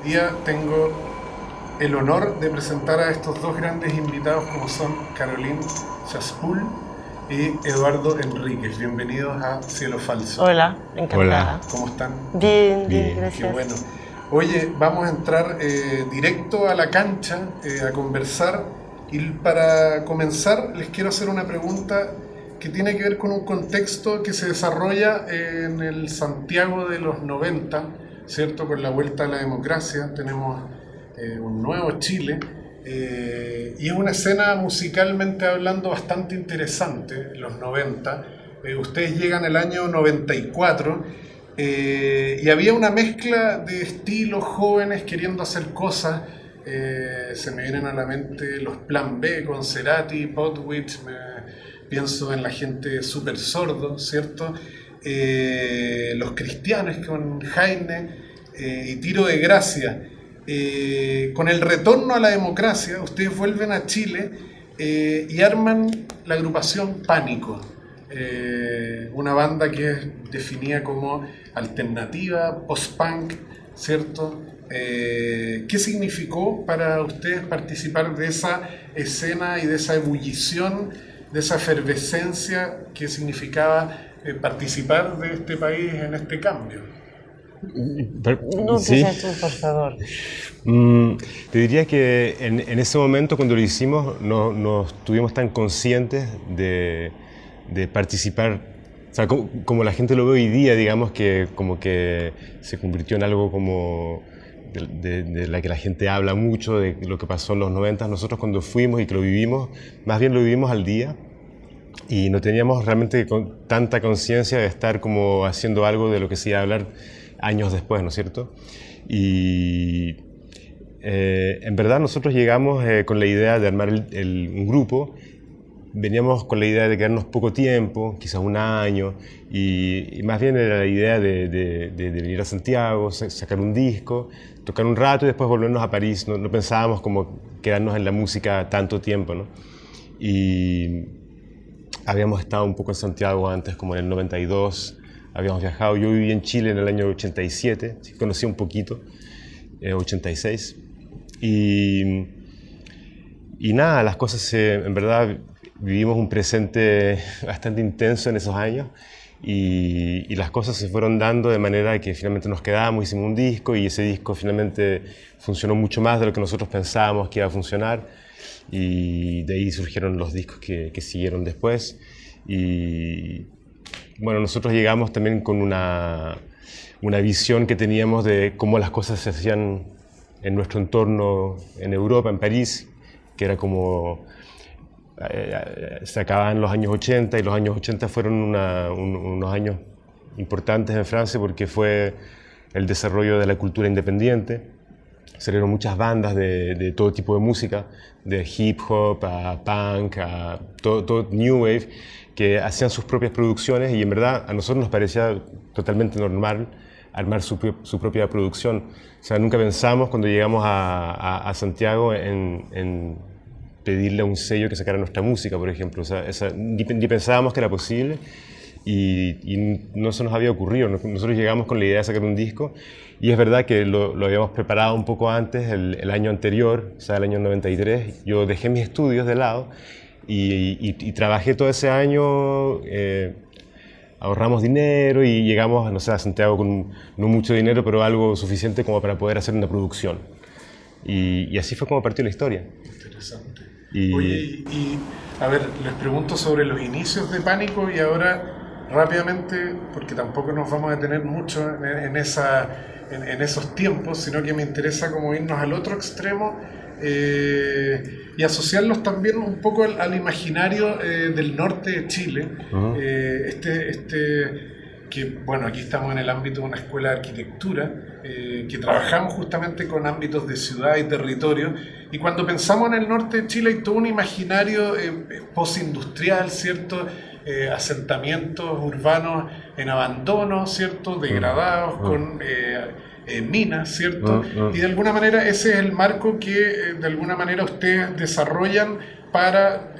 día tengo el honor de presentar a estos dos grandes invitados como son Caroline Chaspul y Eduardo Enríquez. Bienvenidos a Cielo Falso. Hola, encantada. Hola. ¿Cómo están? Bien, Bien. gracias. Qué bueno. Oye, vamos a entrar directo a la cancha a conversar y para comenzar les quiero hacer una pregunta que tiene que ver con un contexto que se desarrolla en el Santiago de los 90, ¿cierto? Con la vuelta a la democracia, tenemos un nuevo Chile y es una escena musicalmente hablando bastante interesante, los 90. Ustedes llegan el año 94 y había una mezcla de estilos jóvenes queriendo hacer cosas. Se me vienen a la mente los Plan B con Cerati, Potwitch, pienso en la gente Súper Sordo, ¿cierto? Los Cristianos con Jaime y Tiro de Gracia. Con el retorno a la democracia, ustedes vuelven a Chile y arman la agrupación Pánico. Una banda que es definida como alternativa, post-punk, ¿cierto? ¿Qué significó para ustedes participar de esa escena y de esa ebullición, de esa efervescencia que significaba participar de este país en este cambio? No, Sí. empieza tú, por favor. Te diría que en ese momento cuando lo hicimos no estuvimos tan conscientes de participar, o sea, como la gente lo ve hoy día, digamos que como que se convirtió en algo como de la que la gente habla mucho, de lo que pasó en los 90. Nosotros cuando fuimos y que lo vivimos, más bien lo vivimos al día y no teníamos realmente tanta conciencia de estar como haciendo algo de lo que se iba a hablar años después, ¿no es cierto? Y en verdad nosotros llegamos con la idea de armar un grupo. Veníamos con la idea de quedarnos poco tiempo, quizás un año, y más bien era la idea de venir a Santiago, sacar un disco, tocar un rato y después volvernos a París. No pensábamos como quedarnos en la música tanto tiempo, ¿no? Y habíamos estado un poco en Santiago antes, como en el 92, habíamos viajado. Yo viví en Chile en el año 87, sí, conocí un poquito, 86. Y nada, las cosas en verdad vivimos un presente bastante intenso en esos años y las cosas se fueron dando de manera que finalmente nos quedamos, hicimos un disco y ese disco finalmente funcionó mucho más de lo que nosotros pensábamos que iba a funcionar y de ahí surgieron los discos que siguieron después. Y bueno, nosotros llegamos también con una visión que teníamos de cómo las cosas se hacían en nuestro entorno en Europa, en París, que era como se acababan los años 80 y los años 80 fueron unos años importantes en Francia porque fue el desarrollo de la cultura independiente. Salieron muchas bandas de todo tipo de música, de hip hop a punk, a todo new wave, que hacían sus propias producciones y en verdad a nosotros nos parecía totalmente normal armar su propia producción. O sea, nunca pensamos cuando llegamos a Santiago en pedirle a un sello que sacara nuestra música, por ejemplo. O sea, ni pensábamos que era posible y no se nos había ocurrido. Nosotros llegamos con la idea de sacar un disco y es verdad que lo habíamos preparado un poco antes, el año anterior, o sea, el año 93. Yo dejé mis estudios de lado y trabajé todo ese año, ahorramos dinero y llegamos, no sé, a Santiago con no mucho dinero, pero algo suficiente como para poder hacer una producción. Y así fue como partió la historia. Interesante. Oye, y a ver, les pregunto sobre los inicios de Pánico y ahora rápidamente, porque tampoco nos vamos a detener mucho en esos tiempos, sino que me interesa como irnos al otro extremo y asociarlos también un poco al imaginario del norte de Chile. Uh-huh. Que bueno, aquí estamos en el ámbito de una escuela de arquitectura, que trabajamos justamente con ámbitos de ciudad y territorio, y cuando pensamos en el norte de Chile hay todo un imaginario postindustrial, ¿cierto? Asentamientos urbanos en abandono, ¿cierto? Degradados, con minas, ¿cierto? Y de alguna manera ese es el marco que de alguna manera ustedes desarrollan para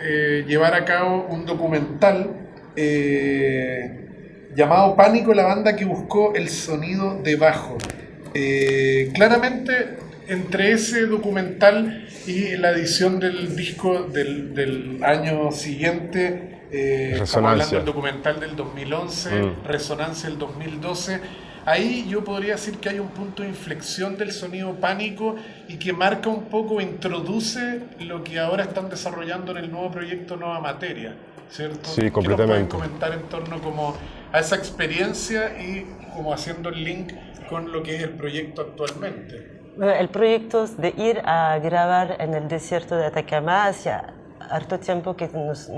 llevar a cabo un documental llamado Pánico, la banda que buscó el sonido de bajo. Claramente, entre ese documental y la edición del disco del año siguiente, estamos hablando del documental del 2011, Resonancia del 2012, ahí yo podría decir que hay un punto de inflexión del sonido Pánico y que marca un poco, introduce lo que ahora están desarrollando en el nuevo proyecto Nueva Materia, ¿cierto? Sí, completamente. ¿Qué nos pueden comentar en torno como a esa experiencia y como haciendo el link con lo que es el proyecto actualmente? Bueno, el proyecto de ir a grabar en el desierto de Atacama hacía harto tiempo que nos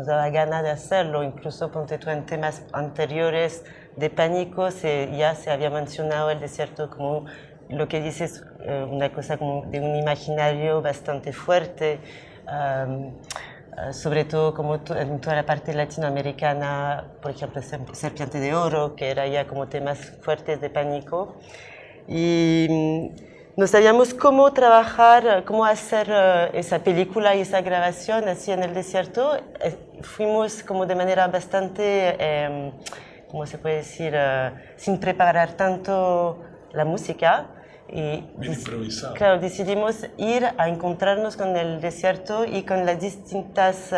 daba ganas de hacerlo, incluso ponte tú en temas anteriores de Pánico, ya se había mencionado el desierto como lo que dices, una cosa como de un imaginario bastante fuerte, sobre todo como en toda la parte latinoamericana, por ejemplo, Serpiente de Oro, que era ya como temas fuertes de Pánico. Y no sabíamos cómo trabajar, cómo hacer esa película y esa grabación así en el desierto. Fuimos como de manera bastante, ¿cómo se puede decir? Sin preparar tanto la música. Y improvisado. Claro, decidimos ir a encontrarnos con el desierto y con las distintas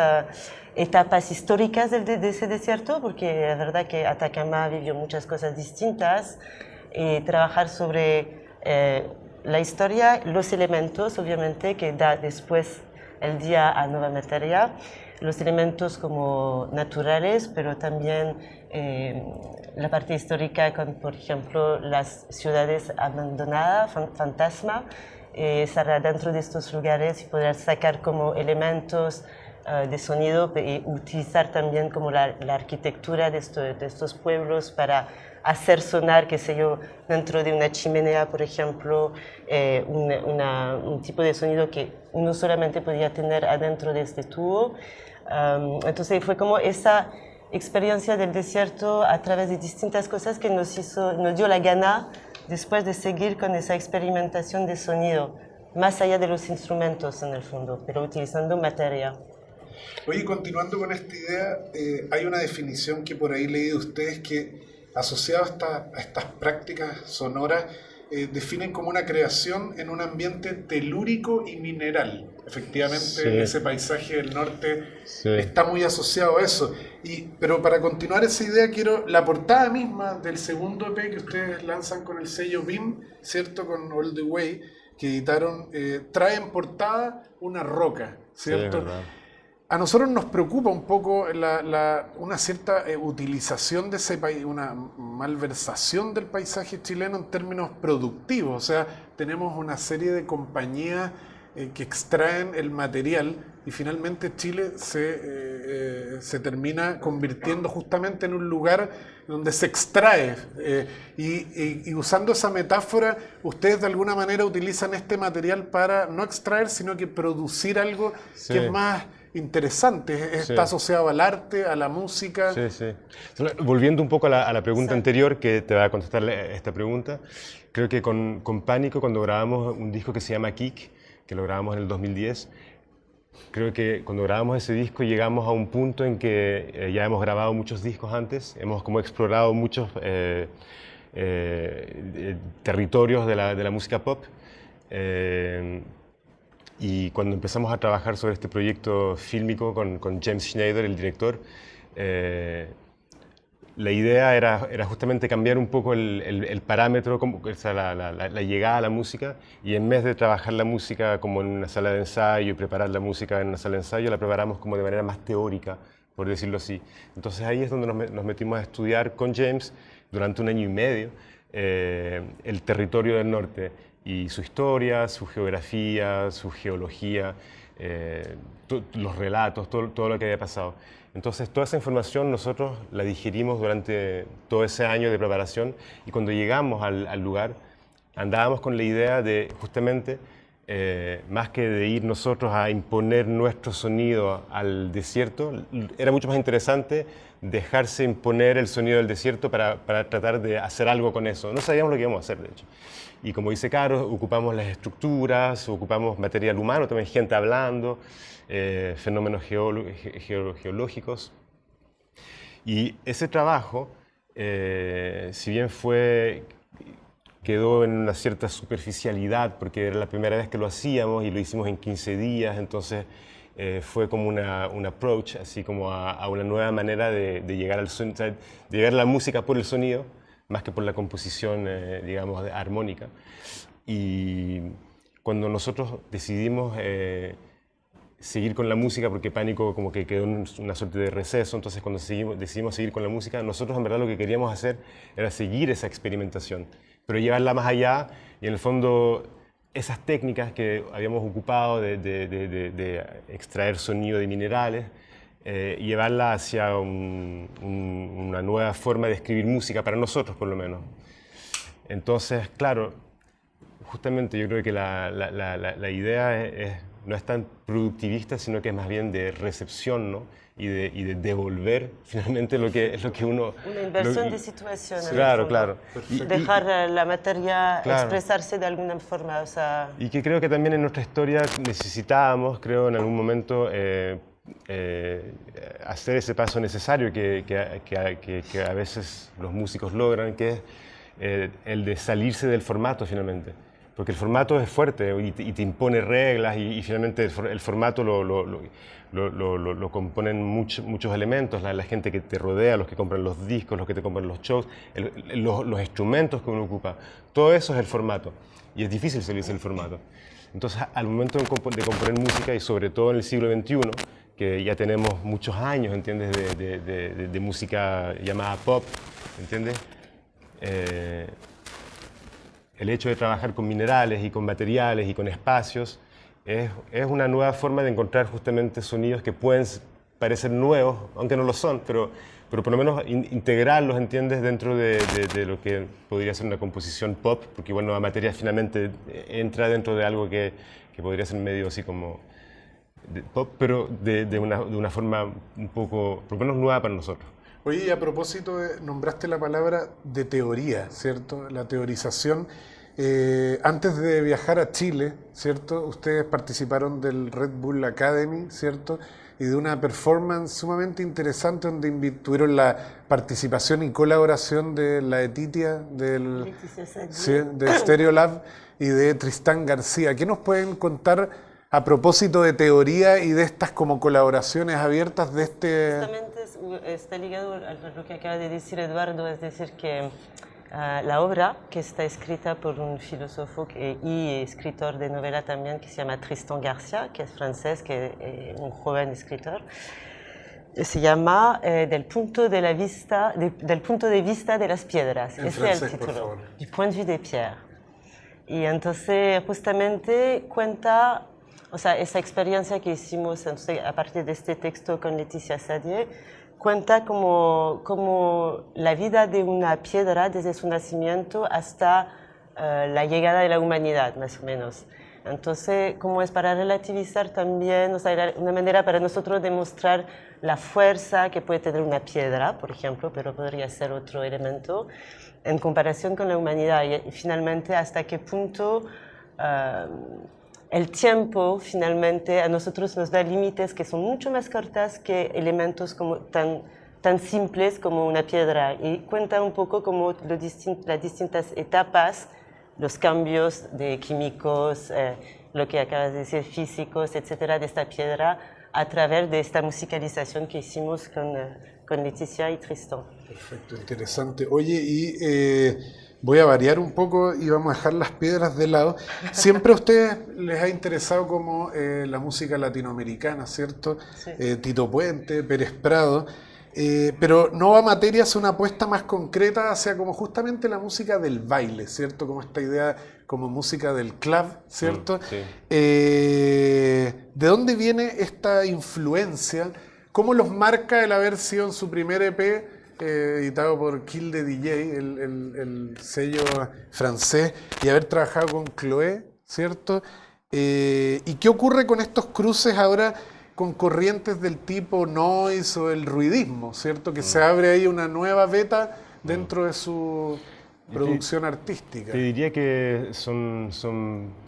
etapas históricas de ese desierto, porque es verdad que Atacama vivió muchas cosas distintas, y trabajar sobre la historia, los elementos, obviamente, que da después el día a Nueva Materia, los elementos como naturales, pero también la parte histórica con, por ejemplo, las ciudades abandonadas, fantasma, estar dentro de estos lugares y poder sacar como elementos de sonido y utilizar también como la arquitectura de estos pueblos para hacer sonar, qué sé yo, dentro de una chimenea, por ejemplo, un tipo de sonido que uno solamente podía tener adentro de este tubo. Entonces fue como esa experiencia del desierto a través de distintas cosas que nos dio la gana después de seguir con esa experimentación de sonido, más allá de los instrumentos en el fondo, pero utilizando materia. Oye, continuando con esta idea, hay una definición que por ahí leí de ustedes que, asociado a estas prácticas sonoras, definen como una creación en un ambiente telúrico y mineral. Efectivamente, sí. Ese paisaje del norte está muy asociado a eso. Pero para continuar esa idea, quiero la portada misma del segundo EP que ustedes lanzan con el sello BIM, ¿cierto? Con All the Way, que editaron, trae en portada una roca, ¿cierto? Sí, verdad. A nosotros nos preocupa un poco una cierta utilización de ese país, una malversación del paisaje chileno en términos productivos. O sea, tenemos una serie de compañías que extraen el material y finalmente Chile se termina convirtiendo justamente en un lugar donde se extrae. Y usando esa metáfora, ustedes de alguna manera utilizan este material para no extraer, sino que producir algo que es más interesante, está asociado al arte, a la música. Sí, sí. Volviendo un poco a la pregunta anterior, que te va a contestar esta pregunta, creo que con Pánico, cuando grabamos un disco que se llama Kick, que lo grabamos en el 2010, creo que cuando grabamos ese disco llegamos a un punto en que ya hemos grabado muchos discos antes, hemos como explorado muchos territorios de la música pop. Y cuando empezamos a trabajar sobre este proyecto fílmico con James Schneider, el director, la idea era justamente cambiar un poco el parámetro, o sea, la llegada a la música, y en vez de trabajar la música como en una sala de ensayo y preparar la música en una sala de ensayo, la preparamos como de manera más teórica, por decirlo así. Entonces ahí es donde nos metimos a estudiar con James durante 1 año y medio el territorio del norte, y su historia, su geografía, su geología, los relatos, todo lo que había pasado. Entonces, toda esa información nosotros la digerimos durante todo ese año de preparación, y cuando llegamos al lugar, andábamos con la idea de, justamente, más que de ir nosotros a imponer nuestro sonido al desierto, era mucho más interesante dejarse imponer el sonido del desierto para tratar de hacer algo con eso. No sabíamos lo que íbamos a hacer, de hecho. Y como dice Caro, ocupamos las estructuras, ocupamos material humano, también gente hablando, fenómenos geológicos. Y ese trabajo, si bien fue quedó en una cierta superficialidad porque era la primera vez que lo hacíamos y lo hicimos en 15 días, entonces fue como un approach, así como a una nueva manera de llegar al sonido, de llegar a la música por el sonido, más que por la composición, digamos, armónica. Y cuando nosotros decidimos seguir con la música, porque Pánico como que quedó en una suerte de receso, entonces cuando decidimos seguir con la música, nosotros en verdad lo que queríamos hacer era seguir esa experimentación, pero llevarla más allá y en el fondo esas técnicas que habíamos ocupado de extraer sonido de minerales, llevarla hacia una nueva forma de escribir música para nosotros por lo menos. Entonces, claro, justamente yo creo que la idea no es tan productivista, sino que es más bien de recepción, ¿no? Y de devolver finalmente lo que uno... Una inversión de situación. Claro, claro. Dejar la materia claro, expresarse de alguna forma. O sea... Y que creo que también en nuestra historia necesitábamos, creo, en algún momento hacer ese paso necesario que a veces los músicos logran, que es el de salirse del formato finalmente. Porque el formato es fuerte y te impone reglas y finalmente el formato lo componen muchos elementos, la gente que te rodea, los que compran los discos, los que te compran los shows, los instrumentos que uno ocupa, todo eso es el formato y es difícil salirse del formato. Entonces al momento de componer música y sobre todo en el siglo XXI, que ya tenemos muchos años, ¿entiendes?, de música llamada pop, ¿entiendes? El hecho de trabajar con minerales y con materiales y con espacios es una nueva forma de encontrar justamente sonidos que pueden parecer nuevos, aunque no lo son, pero por lo menos integrarlos, ¿entiendes?, dentro de lo que podría ser una composición pop, porque igual Nueva Materia finalmente entra dentro de algo que podría ser medio así como pop, pero de una forma un poco, por lo menos nueva para nosotros. Oye, y a propósito, nombraste la palabra de teoría, ¿cierto? La teorización. Antes de viajar a Chile, ¿cierto? Ustedes participaron del Red Bull Academy, ¿cierto? Y de una performance sumamente interesante donde tuvieron la participación y colaboración de la Etitia, de Stereolab y de Tristán García. ¿Qué nos pueden contar a propósito de teoría y de estas como colaboraciones abiertas de este...? Justamente está ligado a lo que acaba de decir Eduardo, es decir, que la obra, que está escrita por un filósofo y escritor de novela también, que se llama Tristán García, que es francés, que es un joven escritor, se llama del punto de vista de las piedras. En Ese francés, es el por título, favor. du point de vue des pierres. Y entonces justamente cuenta, o sea, esa experiencia que hicimos entonces, a partir de este texto con Leticia Sadier, cuenta como la vida de una piedra desde su nacimiento hasta la llegada de la humanidad, más o menos. Entonces, como es para relativizar también, o sea, era una manera para nosotros de mostrar la fuerza que puede tener una piedra, por ejemplo, pero podría ser otro elemento, en comparación con la humanidad y finalmente hasta qué punto el tiempo finalmente a nosotros nos da límites que son mucho más cortas que elementos como tan simples como una piedra, y cuenta un poco como las distintas etapas, los cambios de químicos, lo que acabas de decir, físicos, etcétera, de esta piedra a través de esta musicalización que hicimos con Leticia y Tristán. Perfecto, interesante. Oye, y voy a variar un poco y vamos a dejar las piedras de lado. Siempre a ustedes les ha interesado como la música latinoamericana, ¿cierto? Sí. Tito Puente, Pérez Prado. Pero Nueva Materia es una apuesta más concreta hacia como justamente la música del baile, ¿cierto? Como esta idea como música del club, ¿cierto? Sí. ¿De dónde viene esta influencia? ¿Cómo los marca el haber sido en su primer EP, editado por Kill the DJ, el sello francés, y haber trabajado con Chloé, ¿cierto? ¿Y qué ocurre con estos cruces ahora con corrientes del tipo noise o el ruidismo, ¿cierto? Que se abre ahí una nueva beta dentro de su producción artística. Te diría que son,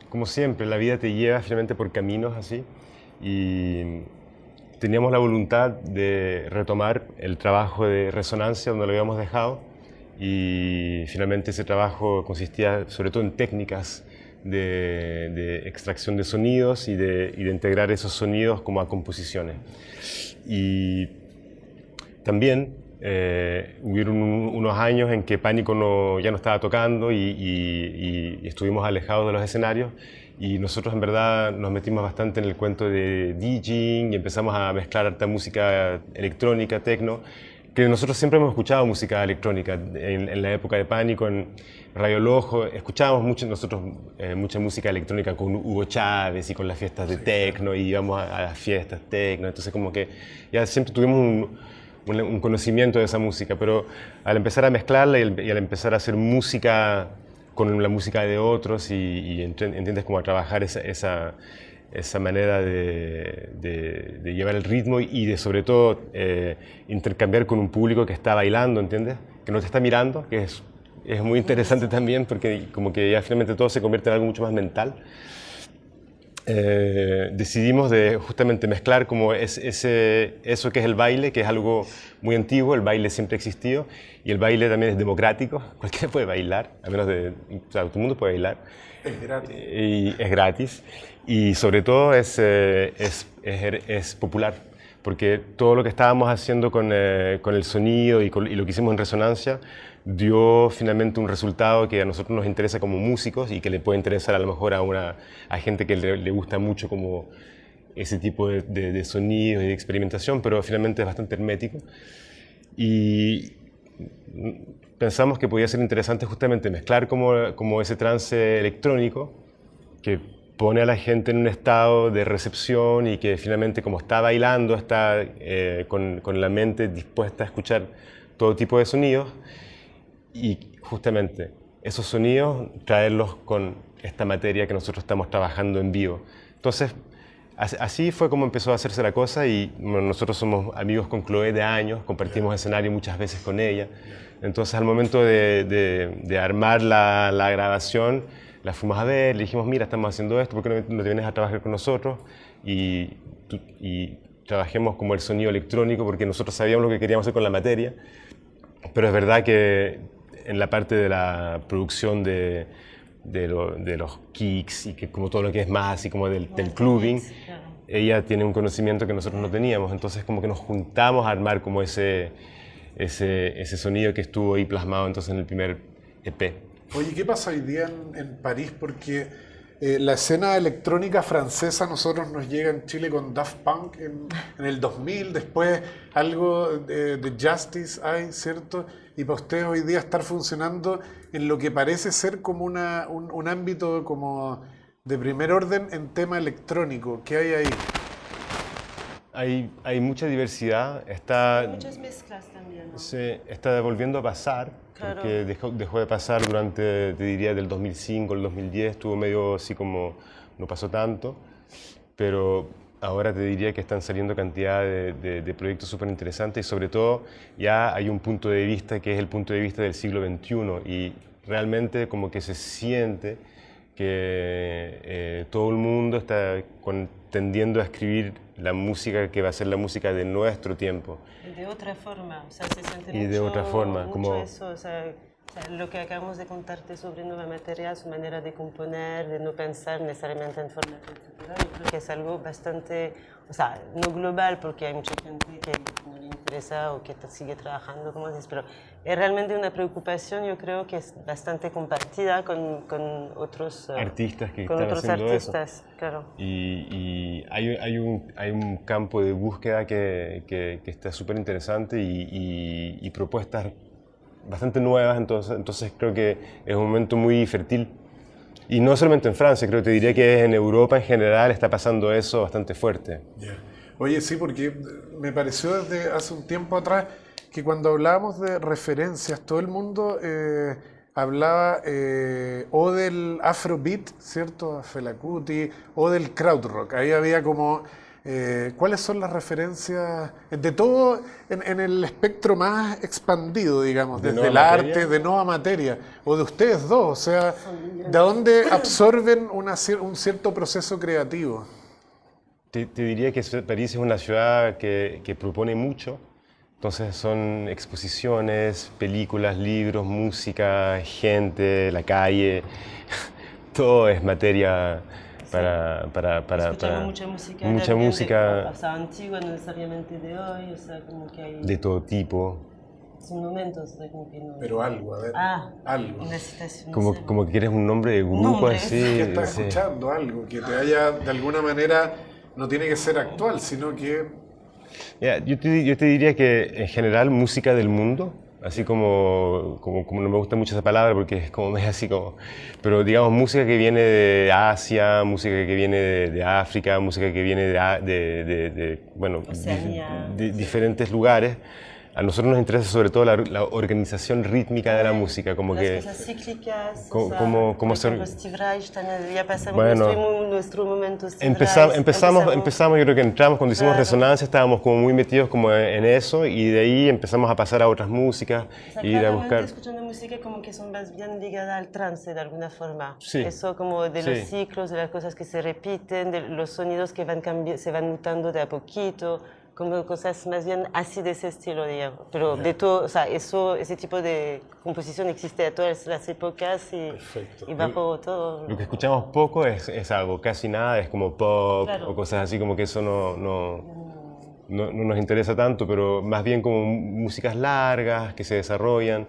como siempre, la vida te lleva finalmente por caminos así, y teníamos la voluntad de retomar el trabajo de Resonancia donde lo habíamos dejado, y finalmente ese trabajo consistía sobre todo en técnicas de extracción de sonidos y de integrar esos sonidos como a composiciones. Y también hubieron unos años en que Pánico ya no estaba tocando y estuvimos alejados de los escenarios, y nosotros en verdad nos metimos bastante en el cuento de DJing y empezamos a mezclar harta música electrónica, techno, que nosotros siempre hemos escuchado música electrónica. En la época de Pánico, en Radio Lojo, escuchábamos mucha música electrónica con Hugo Chávez y con las fiestas de techno, y íbamos a las fiestas techno, entonces como que ya siempre tuvimos un conocimiento de esa música, pero al empezar a mezclarla y al empezar a hacer música con la música de otros y entiendes cómo a trabajar esa manera de llevar el ritmo y de sobre todo intercambiar con un público que está bailando, ¿entiendes? Que no te está mirando, que es muy interesante también, porque como que ya finalmente todo se convierte en algo mucho más mental. Decidimos de justamente mezclar como eso que es el baile, que es algo muy antiguo. El baile siempre ha existido y el baile también es democrático, cualquiera puede bailar, a menos o sea, todo el mundo puede bailar. Es gratis. Y es gratis, y sobre todo es popular, porque todo lo que estábamos haciendo con el sonido y lo que hicimos en Resonancia dio finalmente un resultado que a nosotros nos interesa como músicos y que le puede interesar a lo mejor a gente que le gusta mucho como ese tipo de sonido y de experimentación, pero finalmente es bastante hermético. Y pensamos que podía ser interesante justamente mezclar como ese trance electrónico que pone a la gente en un estado de recepción y que finalmente, como está bailando, está con la mente dispuesta a escuchar todo tipo de sonidos, y justamente esos sonidos traerlos con esta materia que nosotros estamos trabajando en vivo. Entonces, así fue como empezó a hacerse la cosa, y bueno, nosotros somos amigos con Chloé de años, compartimos escenario muchas veces con ella. Entonces, al momento de armar la grabación, la fuimos a ver, le dijimos, mira, estamos haciendo esto, ¿por qué no te vienes a trabajar con nosotros? Y trabajemos como el sonido electrónico, porque nosotros sabíamos lo que queríamos hacer con la materia, pero es verdad que en la parte de la producción de los kicks y que como todo lo que es más y como del clubbing, ella tiene un conocimiento que nosotros no teníamos, entonces como que nos juntamos a armar como ese sonido que estuvo ahí plasmado entonces en el primer EP. Oye, ¿qué pasa hoy día en París? Porque la escena electrónica francesa nosotros nos llega en Chile con Daft Punk en el 2000, después algo de Justice hay, ¿cierto? Y para ustedes hoy día estar funcionando en lo que parece ser como un ámbito como de primer orden en tema electrónico. ¿Qué hay ahí? Hay mucha diversidad, Hay muchas mezclas también, ¿no? se está volviendo a pasar, Claro. porque dejó de pasar durante, te diría, del 2005 al 2010, estuvo medio así como, no pasó tanto, pero ahora te diría que están saliendo cantidad de proyectos súper interesantes, y sobre todo ya hay un punto de vista que es el punto de vista del siglo XXI, y realmente como que se siente que todo el mundo está tendiendo a escribir la música que va a ser la música de nuestro tiempo. Y de otra forma, o sea, se siente Y mucho, de otra forma, mucho como eso, o sea, lo que acabamos de contarte sobre Nueva Materia, su manera de componer, de no pensar necesariamente en formato estructural, yo creo que es algo bastante, o sea, no global, porque hay mucha gente que no le interesa o que sigue trabajando, como dices, pero es realmente una preocupación, yo creo que es bastante compartida con otros artistas que con están otros haciendo artistas, eso. claro. Y hay un campo de búsqueda que está súper interesante y propuestas bastante nuevas, entonces creo que es un momento muy fértil. Y no solamente en Francia, creo que te diría que en Europa en general está pasando eso bastante fuerte. Yeah. Oye, sí, porque me pareció desde hace un tiempo atrás que cuando hablábamos de referencias, todo el mundo hablaba o del Afrobeat, ¿cierto? Fela Kuti, o del krautrock. Ahí había como... ¿cuáles son las referencias de todo en el espectro más expandido, digamos, desde el arte, de Nueva Materia, o de ustedes dos? O sea, ¿de dónde absorben un cierto proceso creativo? Te diría que París es una ciudad que propone mucho, Entonces son exposiciones, películas, libros, música, gente, la calle, todo es materia para Escuchamos mucha música, mucha música o sea, antigua, no necesariamente de hoy, o sea, como que hay... de todo tipo. Son momentos de como que no... Pero algo, a ver. Algo. Una citación. Como que quieres un nombre de grupo Nombre. así. Que estás sí. escuchando algo que te haya, de alguna manera, no tiene que ser actual, sino que... Ya, yo te diría que en general música del mundo, así como no me gusta mucho esa palabra porque es como es así como, pero digamos música que viene de Asia, música que viene de África, música que viene bueno, de diferentes lugares. A nosotros nos interesa sobre todo la organización rítmica de la música, como las que... cosas cíclicas, como ser... Steve Reich, también ya pasamos bueno, nuestro momento Steve Reich. Empezamos, yo creo que entramos, cuando hicimos Resonancia estábamos como muy metidos como en eso y de ahí empezamos a pasar a otras músicas, O sea, ir a buscar... escuchando música como que son más bien ligadas al trance de alguna forma. Sí. Eso como de los Sí. ciclos, de las cosas que se repiten, de los sonidos que se van mutando de a poquito, como cosas más bien así de ese estilo, digamos. Pero de todo, o sea, ese tipo de composición existe a todas las épocas y bajo todo. Lo que escuchamos poco es algo, casi nada, es como pop o cosas así, como que eso no nos interesa tanto, pero más bien como músicas largas que se desarrollan,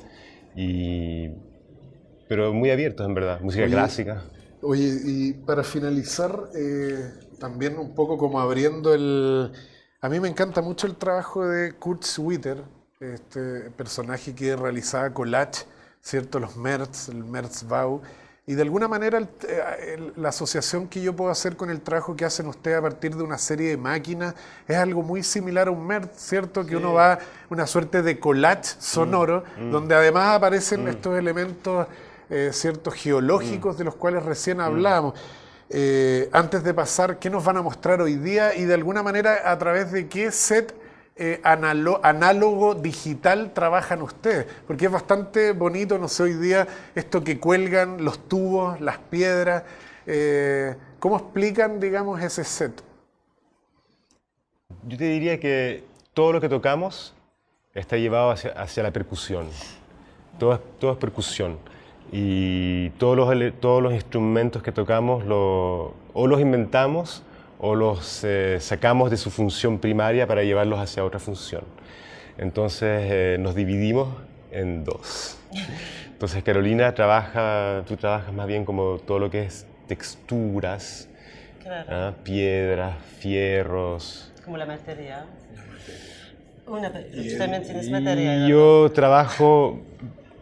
pero muy abiertos en verdad, música clásica. Oye, y para finalizar, también un poco como abriendo el... A mí me encanta mucho el trabajo de Kurt Schwitter, este personaje que realizaba collage, ¿cierto? Los Merz, el Merzbau. Y de alguna manera la asociación que yo puedo hacer con el trabajo que hacen ustedes a partir de una serie de máquinas es algo muy similar a un Merz, ¿cierto? Que uno va una suerte de collage sonoro, donde además aparecen estos elementos ciertos geológicos de los cuales recién hablábamos. Antes de pasar, ¿qué nos van a mostrar hoy día y de alguna manera a través de qué set análogo digital trabajan ustedes? Porque es bastante bonito, no sé, hoy día esto que cuelgan, los tubos, las piedras. ¿Cómo explican, digamos, ese set? Yo te diría que todo lo que tocamos está llevado hacia la percusión. Todo es percusión. Y todos los instrumentos que tocamos o los inventamos o los sacamos de su función primaria para llevarlos hacia otra función. Entonces nos dividimos en dos. Entonces Carolina tú trabajas más bien como todo lo que es texturas, piedras, fierros. Como la materia. Tú también tienes materia. Yo trabajo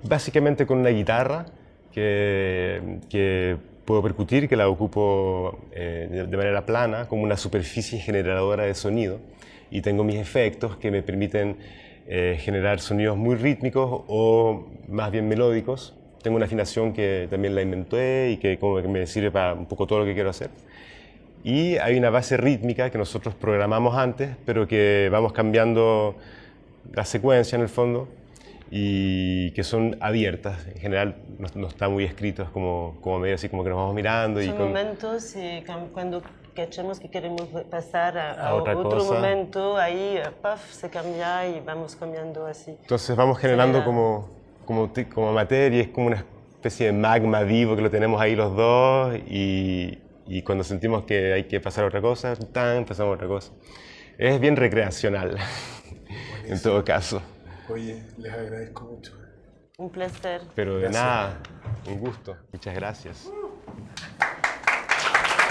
básicamente con una guitarra que puedo percutir, que la ocupo de manera plana, como una superficie generadora de sonido. Y tengo mis efectos que me permiten generar sonidos muy rítmicos o más bien melódicos. Tengo una afinación que también la inventé y que como que me sirve para un poco todo lo que quiero hacer. Y hay una base rítmica que nosotros programamos antes, pero que vamos cambiando la secuencia en el fondo, y que son abiertas. En general no está muy escrito, es como medio así como que nos vamos mirando. Son momentos cuando cachamos que queremos pasar a otro cosa. Momento, ahí puff, se cambia y vamos cambiando así. Entonces vamos generando como materia, es como una especie de magma vivo que lo tenemos ahí los dos y cuando sentimos que hay que pasar a otra cosa, pasamos a otra cosa. Es bien recreacional, en todo caso. Oye, les agradezco mucho. Un placer. Pero de nada, un gusto. Muchas gracias.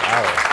Bravo.